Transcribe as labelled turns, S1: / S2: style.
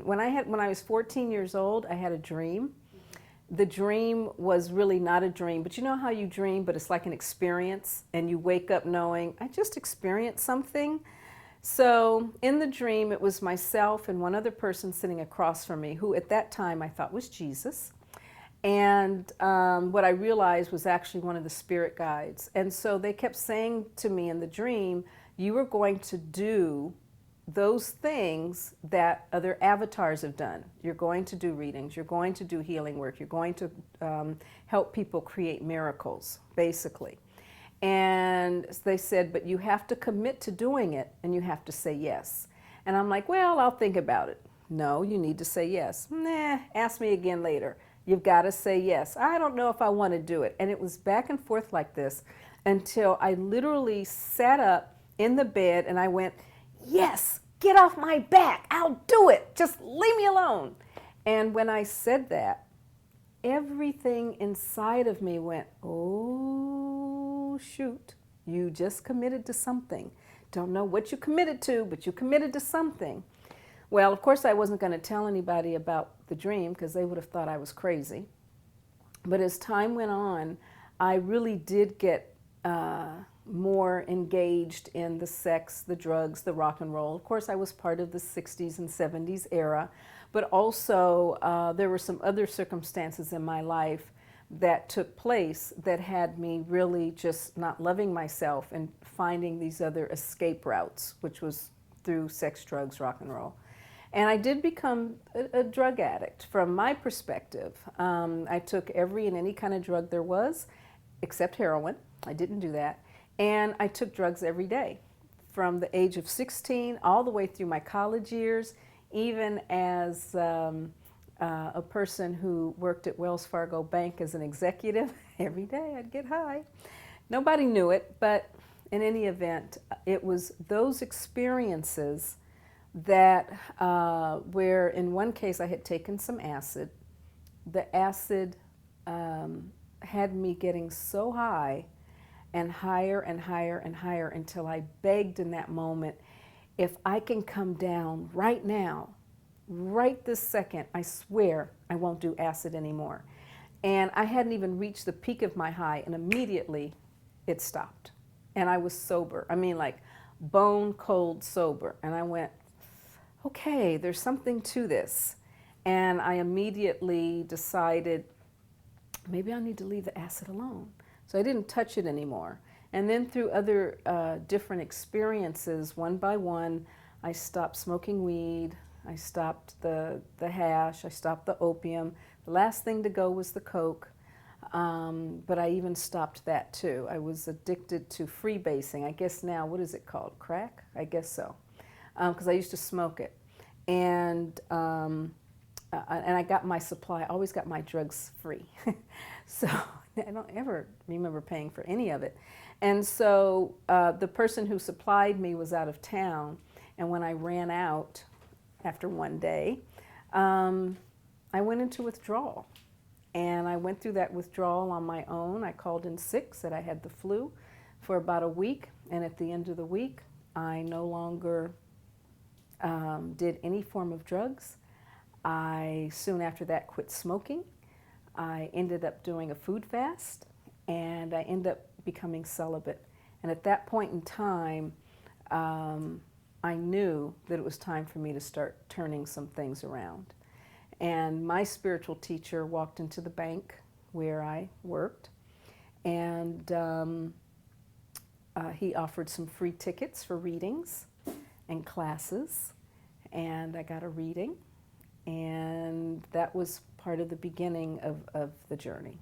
S1: When I was 14 years old, I had a dream. The dream was really not a dream, but you know how you dream, but it's like an experience, and you wake up knowing, I just experienced something. So in the dream, it was myself and one other person sitting across from me, who at that time I thought was Jesus. And what I realized was actually one of the spirit guides. And so they kept saying to me in the dream, you are going to do those things that other avatars have done. You're going to do readings, you're going to do healing work, you're going to help people create miracles, basically. And they said, but you have to commit to doing it and you have to say yes. And I'm like, well, I'll think about it. No, you need to say yes. Nah, ask me again later. You've got to say yes. I don't know if I want to do it. And it was back and forth like this until I literally sat up in the bed and I went, yes, get off my back. I'll do it. Just leave me alone. And when I said that, everything inside of me went, oh, shoot, you just committed to something. Don't know what you committed to, but you committed to something. Well, of course, I wasn't going to tell anybody about the dream because they would have thought I was crazy. But as time went on, I really did get more engaged in the sex, the drugs, the rock and roll. Of course, I was part of the 60s and 70s era, but also there were some other circumstances in my life that took place that had me really just not loving myself and finding these other escape routes, which was through sex, drugs, rock and roll. And I did become a drug addict from my perspective. I took every and any kind of drug there was, except heroin. I didn't do that. And I took drugs every day from the age of 16 all the way through my college years, even as a person who worked at Wells Fargo Bank as an executive. Every day I'd get high. Nobody knew it, but in any event, it was those experiences that where in one case I had taken some acid. The acid had me getting so high and higher and higher and higher until I begged in that moment, if I can come down right now, right this second, I swear I won't do acid anymore. And I hadn't even reached the peak of my high, and immediately it stopped. And I was sober. I mean, like bone cold sober. And I went, okay, there's something to this. And I immediately decided, maybe I need to leave the acid alone. So I didn't touch it anymore. And then through other different experiences, one by one, I stopped smoking weed, I stopped the hash, I stopped the opium. The last thing to go was the coke, but I even stopped that too. I was addicted to freebasing. I guess now, what is it called? Crack? I guess so, because I used to smoke it. And I got my supply, I always got my drugs free. So I don't ever remember paying for any of it. And so the person who supplied me was out of town, and when I ran out after one day, I went into withdrawal. And I went through that withdrawal on my own. I called in sick, said I had the flu for about a week, and at the end of the week, I no longer did any form of drugs. I soon after that quit smoking. I ended up doing a food fast, and I ended up becoming celibate. And at that point in time, I knew that it was time for me to start turning some things around. And my spiritual teacher walked into the bank where I worked, and he offered some free tickets for readings and classes, and I got a reading. And that was part of the beginning of the journey.